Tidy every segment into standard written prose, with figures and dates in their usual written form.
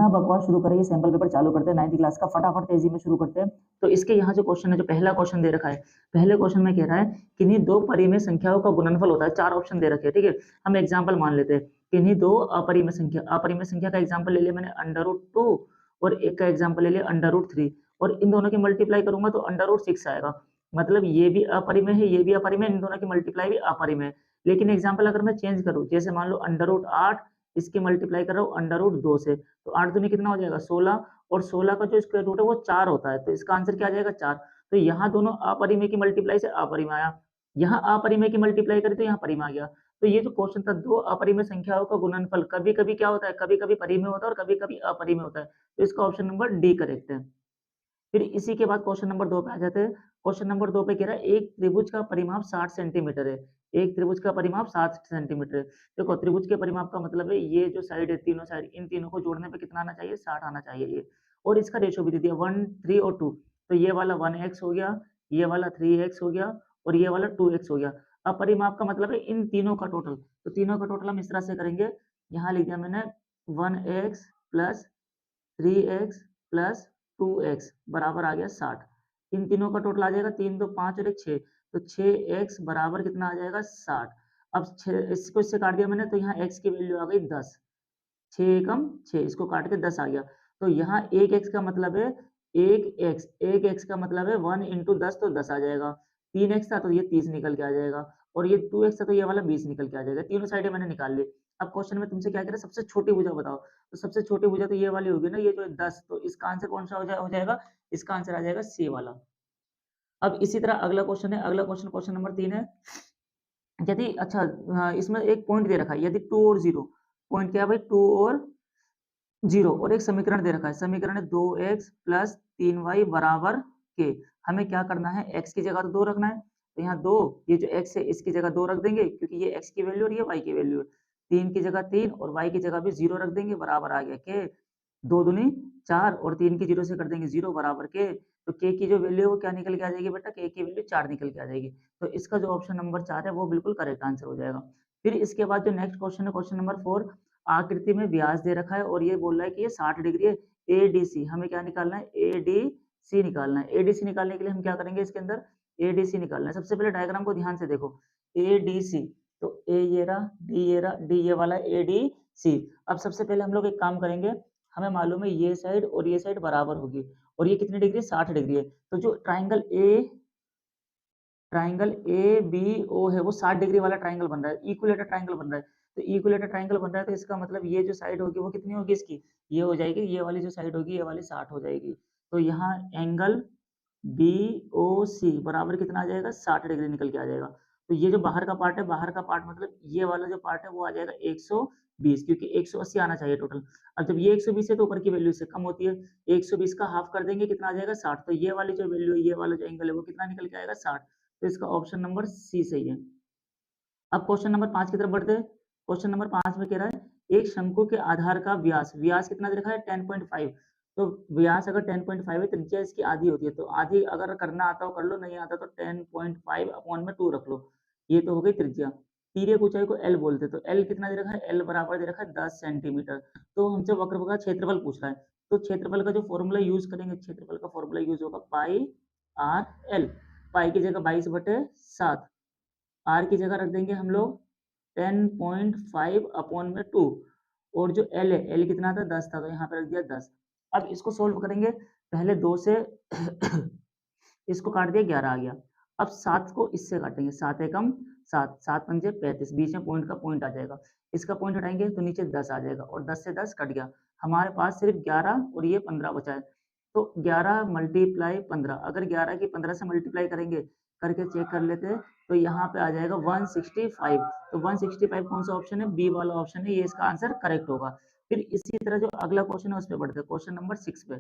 बिना बकवास शुरू करे ये सैंपल पेपर चालू करते हैं 9th क्लास का, फटाफट तेजी में शुरू करते हैं। तो इसके यहाँ जो क्वेश्चन है, जो पहला क्वेश्चन दे रखा है, पहले क्वेश्चन में कह रहा है किन्हीं दो परिमेय संख्याओं का गुणनफल होता है। 4 ऑप्शन दे रखे हैं, ठीक है। हम एग्जांपल मान लेते हैं, किन्हीं दो अपरिमेय संख्या का एग्जांपल ले लिया मैंने √2 और एक का एग्जांपल ले लिया √3 और इन दोनों की मल्टीप्लाई करूंगा तो √6 आएगा। मतलब ये भी अपरिमेय है, ये भी अपरिमेय, इन दोनों की मल्टीप्लाई भी अपरिमेय है। लेकिन एग्जांपल अगर मैं चेंज करूं, जैसे मान लो √8 इसकी मल्टीप्लाई कर रहा हूँ √2 से, तो 8 दूनी कितना हो जाएगा 16 और 16 का जो स्क्वायर रूट है वो 4 होता है, तो इसका आंसर क्या आ जाएगा 4। तो यहाँ दोनों अपरिमेय की मल्टीप्लाई से अपरिमेय आया, यहाँ अपरिमेय की मल्टीप्लाई करें तो यहाँ परिमेय आ गया। तो ये जो क्वेश्चन था, दो अपरिमेय संख्याओं का गुणनफल कभी कभी क्या होता है, कभी कभी परिमेय होता है और कभी कभी अपरिमेय होता है। तो इसका ऑप्शन नंबर डी करेक्ट है। फिर इसी के बाद क्वेश्चन नंबर 2 पे आ जाते हैं। क्वेश्चन नंबर 2 पे कह रहा है एक त्रिभुज का परिमाप 60 सेंटीमीटर है। एक त्रिभुज का परिमाप 60 सेंटीमीटर है। देखो त्रिभुज के परिमाप का मतलब है ये जो साइड है, तीनों साइड, इन तीनों को जोड़ने पे कितना आना चाहिए, 60 आना चाहिए ये। और इसका रेशियो भी दे दिया 1, 3 और 2। तो ये वाला 1x हो गया, ये वाला 3x हो गया और ये वाला 2x हो गया। अब परिमाप का मतलब है इन तीनों का टोटल। तो तीनों का टोटल हम इस तरह से करेंगे, यहाँ लिख दिया मैंने 1x plus 3x plus 2x बराबर आ गया 60। इन तीनों का टोटल आ जाएगा 3 2 5 और 1 6, तो 6x बराबर कितना आ जाएगा 60। अब 6 इसको इससे काट दिया मैंने, तो यहाँ x की वैल्यू आ गई 10। 6 एकम 6, इसको काट के 10 आ गया। तो यहाँ 1x का मतलब है 1x का मतलब है 1 इंटू 10, तो 10 आ जाएगा। 3x था तो ये 30 निकल के आ जाएगा और ये 2x था तो ये वाला 20 निकल के आ जाएगा। तीनों साइडें मैंने निकाल ली। अब क्वेश्चन में तुमसे क्या कह रहा है, सबसे छोटी भुजा बताओ। तो सबसे छोटी भुजा तो ये वाली होगी ना, ये जो 10, तो इसका आंसर कौन सा हो जाएगा, इसका आंसर आ जाएगा सी वाला। अब इसी तरह अगला क्वेश्चन है, अगला क्वेश्चन क्वेश्चन नंबर 3 है। यदि अच्छा हाँ, इसमें एक पॉइंट दे रखा है, यदि 2 और 0, पॉइंट क्या है भाई, 2 और 0 और एक समीकरण दे रखा है, समीकरण है 2x प्लस 3y बराबर के। हमें क्या करना है, x की जगह तो 2 रखना है, तो यहाँ 2, ये जो x है इसकी जगह 2 रख देंगे क्योंकि ये x की वैल्यू और ये y की वैल्यू है। 3 की जगह 3 और y की जगह भी 0 रख देंगे, बराबर आ गया के 2 दूनी 4 और 3 की 0 से कर देंगे 0 बराबर के। तो k की जो वैल्यू है वो क्या निकल के आ जाएगी बेटा, k की वैल्यू 4 निकल के आ जाएगी। तो इसका जो ऑप्शन नंबर 4 है वो बिल्कुल करेक्ट आंसर हो जाएगा। फिर इसके बाद जो नेक्स्ट क्वेश्चन है, क्वेश्चन नंबर 4, आकृति में व्यास दे रखा है और ये बोल रहा है कि ये 60 डिग्री है। एडीसी हमें क्या निकालना है, एडीसी निकालना है। एडीसी निकालने के लिए हम क्या करेंगे, इसके अंदर एडीसी निकालना है। सबसे पहले डायग्राम को ध्यान से देखो, एडीसी, तो ए ये रहा, डी ये वाला एडीसी। अब सबसे पहले हम लोग एक काम करेंगे, हमें मालूम है ये साइड और ये साइड बराबर होगी और ये कितनी डिग्री, 60 डिग्री है। तो जो ट्राइंगल ए बी ओ है वो 60 डिग्री वाला ट्राइंगल बन रहा है, इक्विलेटर ट्राइंगल बन रहा है। तो इक्विलेटर ट्राइंगल बन रहा है तो इसका मतलब ये जो साइड होगी वो कितनी होगी इसकी, ये हो जाएगी, ये वाली जो साइड होगी ये वाली 60 हो जाएगी। तो यहाँ एंगल बी ओ सी बराबर कितना आ जाएगा, 60 डिग्री निकल के आ जाएगा। तो ये जो बाहर का पार्ट है, बाहर का पार्ट मतलब ये वाला जो पार्ट है वो आ जाएगा 120, क्योंकि 180 आना चाहिए टोटल। अब जब ये 120 है तो ऊपर की वैल्यू से कम होती है, 120 का हाफ कर देंगे कितना आ जाएगा 60। तो ये वाली जो वैल्यू है, ये वाला जो एंगल है वो कितना निकल के आएगा 60। तो इसका ऑप्शन नंबर सी सही है। अब क्वेश्चन नंबर 5 की तरफ बढ़ते हैं। क्वेश्चन नंबर 5 में कह रहा है एक शंकु के आधार का व्यास, व्यास कितना दे रखा है 10.5। तो व्यास अगर 10.5 है, त्रिज्या इसकी आधी होती है, तो आधी अगर करना आता हो कर लो, नहीं आता तो 10.5 अपॉन में 2 रख लो। ये तो हो गई त्रिज्या। तिर्यक ऊंचाई को एल बोलते हैं, तो एल कितना दे रखा है, एल बराबर दे रखा है 10 सेंटीमीटर। तो हमसे वक्र का क्षेत्रफल पूछ रहा है, तो क्षेत्रफल का जो फॉर्मूला यूज करेंगे, क्षेत्रफल का फॉर्मूला यूज होगा पाई आर एल। पाई की जगह 22/7, आर की जगह रख देंगे हम लोग 10.5 अपॉन में 2, और जो एल है, एल कितना था 10 था, तो यहाँ पे रख दिया 10। अब इसको सोल्व करेंगे, पहले 2 से इसको काट दिया 11 आ गया। अब 7 को इससे काटेंगे, 7 एकम 7, 7 पंजे 35, बीच में पॉइंट का पॉइंट आ जाएगा। इसका पॉइंट हटाएंगे तो नीचे 10 आ जाएगा और 10 से 10 कट गया, हमारे पास सिर्फ 11 और ये 15 बचा है। तो 11 मल्टीप्लाई 15, अगर 11 की 15 से मल्टीप्लाई करेंगे, करके चेक कर लेते हैं, तो यहाँ पे आ जाएगा 165। तो 165 कौन सा ऑप्शन है, बी वाला ऑप्शन है, ये इसका आंसर करेक्ट होगा। फिर इसी तरह जो अगला क्वेश्चन है उस पर बढ़ते हैं, क्वेश्चन नंबर 6 पे।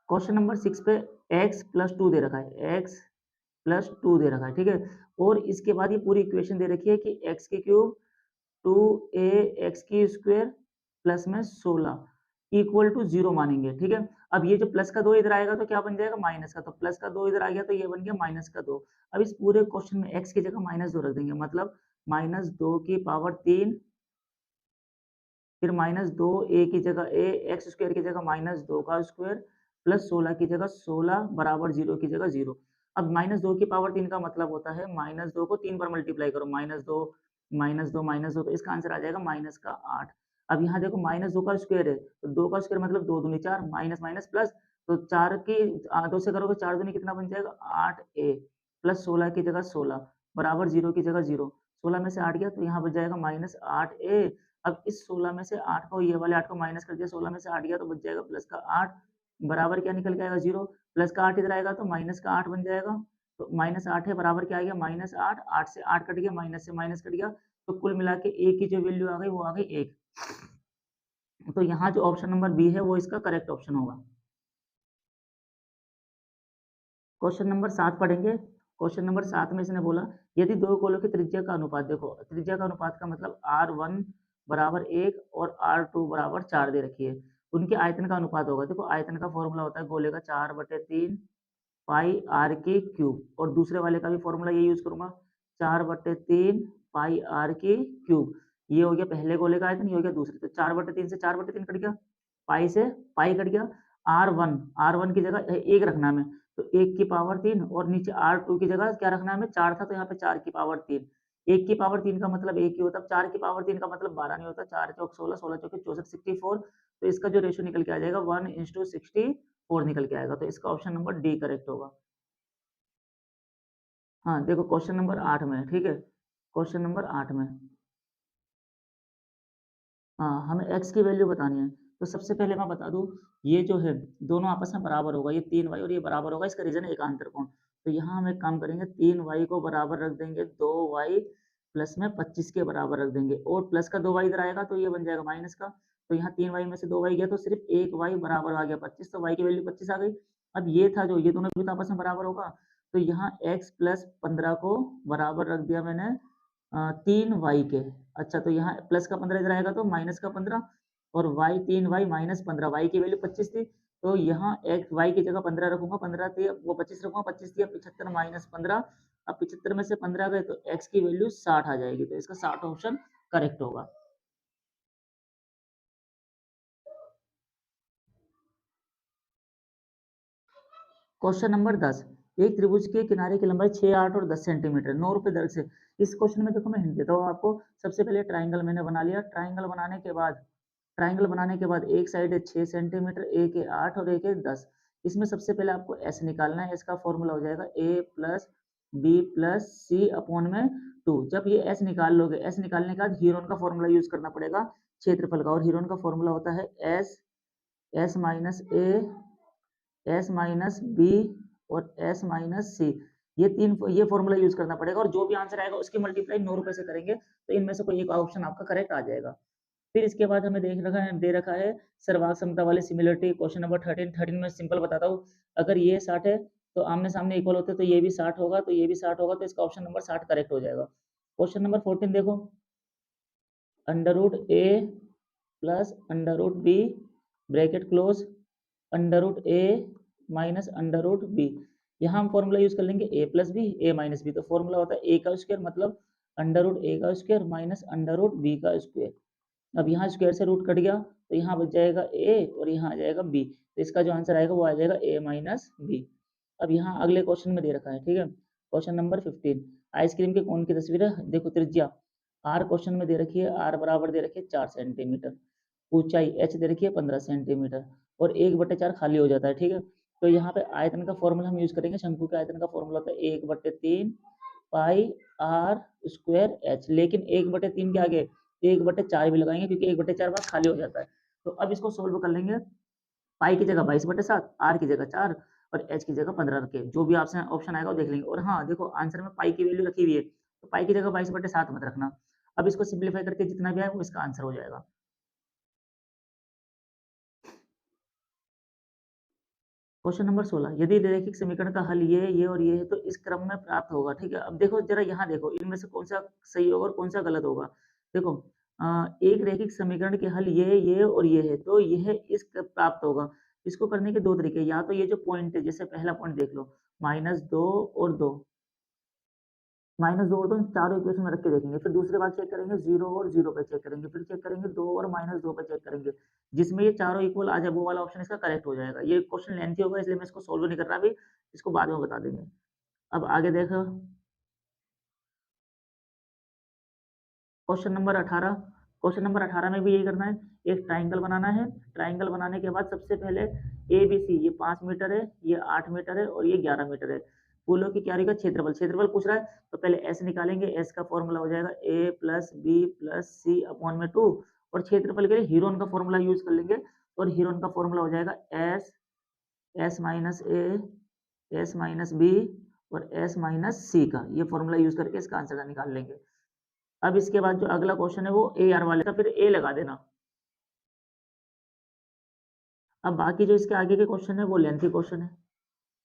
क्वेश्चन नंबर 6 पे x प्लस 2 दे रखा है, x प्लस 2 दे रखा है, ठीक है। और इसके बाद ये पूरी इक्वेशन दे रखी है कि x की क्यूब 2a x की स्क्वायर प्लस में 16 इक्वल टू 0 मानेंगे, ठीक है। अब ये जो प्लस का 2 इधर आएगा तो क्या बन जाएगा, माइनस का, तो प्लस का 2 इधर आ गया तो ये बन गया माइनस का 2। अब इस पूरे क्वेश्चन में x की जगह -2 रख देंगे, मतलब -2 की पावर 3 फिर -2 की जगह एक्स स्क्वायर की जगह -2 का स्क्वायर प्लस 16 की जगह 16 बराबर 0 की जगह 0। अब -2 की पावर 3 का मतलब होता है -2 को 3 पर मल्टीप्लाई करो, -2 -2 तो इसका आंसर आ जाएगा माइनस का 8। अब यहाँ देखो -2 का स्क्वायर है, तो 2 का स्क्वायर मतलब 2 दूनी 4 माइनस माइनस प्लस, तो 4 की 2 से करोगे 4 दूनी कितना बन जाएगा 8a प्लस 16 की जगह 16 बराबर 0 की जगह 0। 16 में से 8 गया तो यहाँ बच जाएगा -8a। अब इस 16 में से 8 को, ये वाले 8 को माइनस कर दिया, 16 में से 8 गया तो बच जाएगा प्लस का 8 बराबर क्या निकल के आएगा 0। प्लस का 8 इधर आएगा तो माइनस का 8 बन जाएगा, तो -8 है बराबर क्या आ गया -8, 8 से 8 कट गया, माइनस से माइनस कट गया, तो कुल मिला के a की जो वैल्यू आ गई वो आ गई 1। तो यहाँ जो ऑप्शन नंबर बी है वो इसका करेक्ट ऑप्शन होगा। क्वेश्चन नंबर 7 पढ़ेंगे। क्वेश्चन नंबर 7 में इसने बोला यदि दो गोलों की त्रिज्या का अनुपात, देखो त्रिज्या का अनुपात का मतलब r1 बराबर 1 और r2 बराबर 4 दे रखी है, उनके आयतन का अनुपात होगा। देखो आयतन का फॉर्मूला होता है गोले का 4/3 पाई r की क्यूब, और दूसरे वाले का भी फॉर्मूला ये यूज करूंगा 4/3 पाई r की क्यूब। ये हो गया पहले गोले का आयतन, ये हो गया दूसरे, तो 4/3 से 4/3 कट गया, पाई से पाई कट गया, r1 की जगह 1 रखना हमें, तो 1 की पावर 3, और नीचे r2 की जगह क्या रखना है हमें 4 था, तो यहाँ पे 4 की पावर 3। 1 की पावर 3 का मतलब 1 ही होता है, 4 की पावर 3 का मतलब 12 नहीं होता, 4 चौक 16, 16 चौके 64, 64, तो इसका जो रेशियो निकल के आ जाएगा 1:64 निकल के आएगा, तो इसका ऑप्शन नंबर डी करेक्ट होगा। हाँ देखो क्वेश्चन नंबर 8 में, ठीक है, क्वेश्चन नंबर 8 में हाँ, हमें x की वैल्यू बतानी है। तो सबसे पहले मैं बता दूं, ये जो है दोनों आपस में बराबर होगा, ये 3y और ये बराबर होगा, इसका रीजन है एकांतर कोण। तो यहाँ हम एक काम करेंगे, 3y को बराबर रख देंगे 2y प्लस में 25 के बराबर रख देंगे, और प्लस का 2y इधर आएगा तो ये बन जाएगा माइनस का, तो यहाँ 3y में से 2y गया तो सिर्फ 1y बराबर आ गया 25, तो y की वैल्यू 25 आ गई। अब ये था जो, ये दोनों भी तो आपस में बराबर होगा, तो यहाँ x प्लस 15 को बराबर रख दिया मैंने 3y के। अच्छा, तो यहाँ प्लस का 15 इधर आएगा तो माइनस का 15, और y 3y माइनस 15, y की वैल्यू 25 थी, तो यहाँ x y की जगह 15 रखूंगा, 15 थी वो 25 रखूंगा, 25 थी 75 माइनस 15, अब 75 में से 15 गए तो x की वैल्यू 60 आ जाएगी, तो इसका 60 ऑप्शन करेक्ट होगा। क्वेश्चन नंबर 10, एक त्रिभुज के किनारे की लंबाई 6, 8 और 10 सेंटीमीटर 9 रुपए दर से। इस क्वेश्चन में देखो मैं हिंट देता हूँ आपको। सबसे पहले ट्राइंगल मैंने बना लिया, ट्राइंगल बनाने के बाद एक साइड है 6 सेंटीमीटर, एक है 8 और एक है 10। इसमें सबसे पहले आपको एस निकालना है, इसका फॉर्मूला हो जाएगा a plus B plus C upon में 2। जब ये एस निकाल लोगे, एस निकालने के बाद हीरोन का फॉर्मूला यूज करना पड़ेगा क्षेत्रफल का, और हीरोन का फॉर्मूला होता है S, S minus A, S minus B और एस माइनस सी। ये फॉर्मूला यूज करना पड़ेगा, और जो भी आंसर आएगा उसकी मल्टीप्लाई 9 रुपए से करेंगे, तो इनमें से कोई एक ऑप्शन आपका करेक्ट आ जाएगा। फिर इसके बाद हमें दे रखा है सर्वांग समता वाले सिमिलरिटी, क्वेश्चन नंबर 13 में सिंपल बताता हूँ। अगर ये 60 है तो आमने सामने इक्वल होते तो ये भी 60 होगा, तो ये भी 60 होगा, तो इसका ऑप्शन नंबर 60 करेक्ट हो जाएगा। क्वेश्चन नंबर 14 देखो, under root A plus under root B bracket close under root A minus under root B. यहाँ हम फॉर्मूला यूज कर लेंगे A plus B, A minus B, तो फॉर्मूला होता है ए का स्क्वायर मतलब अंडर रूट ए का square minus under root B का स्क्वायर। अब यहाँ स्क्वायर से रूट कट गया तो यहाँ बच जाएगा a और यहाँ आ जाएगा b, तो इसका जो आंसर आएगा वो आ जाएगा a माइनस बी। अब यहाँ अगले क्वेश्चन में दे रखा है, ठीक है, क्वेश्चन नंबर 15, आइसक्रीम के कोन की तस्वीर है। देखो त्रिज्या r क्वेश्चन में दे रखी है, r बराबर दे रखी है 4 सेंटीमीटर, ऊंचाई h दे रखी है 15 सेंटीमीटर, और 1/4 खाली हो जाता है, ठीक है। तो यहाँ पे आयतन का फॉर्मूला हम यूज करेंगे, शंकु के आयतन का फॉर्मूला होता है 1/3 पाई आर स्क्वायर एच, लेकिन 1/3 के आगे 1/4 भी लगाएंगे क्योंकि 1/4 बार खाली हो जाता है। तो अब इसको सोल्व कर लेंगे, पाई की जगह 22/7, आर की जगह 4 और एच की जगह 15 रखे, जो भी ऑप्शन ऑप्शन आएगा वो देख लेंगे। और हाँ देखो आंसर में पाई की वैल्यू रखी हुई है, तो पाई की जगह 22/7 मत रखना। अब इसको सिंप्लीफाई करके जितना भी आए वो इसका आंसर हो जाएगा। क्वेश्चन नंबर 16, यदि रैखिक समीकरण का हल ये और ये है तो इस क्रम में प्राप्त होगा, ठीक है। अब देखो जरा यहाँ देखो, इनमें से कौन सा सही होगा और कौन सा गलत होगा। देखो एक रैखिक समीकरण के हल ये और ये है, तो यह इस प्राप्त होगा। इसको करने के दो तरीके, या तो ये जो पॉइंट है, जैसे पहला पॉइंट देख लो -2 और 2, माइनस 2 और 2 चारों इक्वेशन में रख के देखेंगे। फिर दूसरी बार चेक करेंगे 0 और 0 पे चेक करेंगे, फिर चेक करेंगे 2 और -2 पे चेक करेंगे। जिसमें ये चारों इक्वल आ जाए वो वाला ऑप्शन इसका करेक्ट हो जाएगा। ये क्वेश्चन लेंथी होगा इसलिए मैं इसको सॉल्व नहीं कर रहा अभी, इसको बाद में बता देंगे। अब आगे देखो क्वेश्चन नंबर 18। क्वेश्चन नंबर 18 में भी यही करना है, एक ट्रायंगल बनाना है। ट्रायंगल बनाने के बाद सबसे पहले एबीसी ये 5 मीटर है, ये 8 मीटर है और ये 11 मीटर है। फूलों की क्यारी का क्षेत्रफल क्षेत्रफल पूछ रहा है, तो पहले एस निकालेंगे। एस का फॉर्मूला हो जाएगा ए plus B plus C upon में 2 और क्षेत्रफल के लिए हीरोन का फॉर्मूला यूज कर लेंगे और हीरोन का फॉर्मूला हो जाएगा S S minus A S minus B और एस माइनस सी का। ये फॉर्मूला यूज करके इसका आंसर निकाल लेंगे। अब इसके बाद जो अगला क्वेश्चन है वो ए आर वाले का, फिर ए लगा देना। अब बाकी जो इसके आगे के क्वेश्चन है वो लेंथी क्वेश्चन है।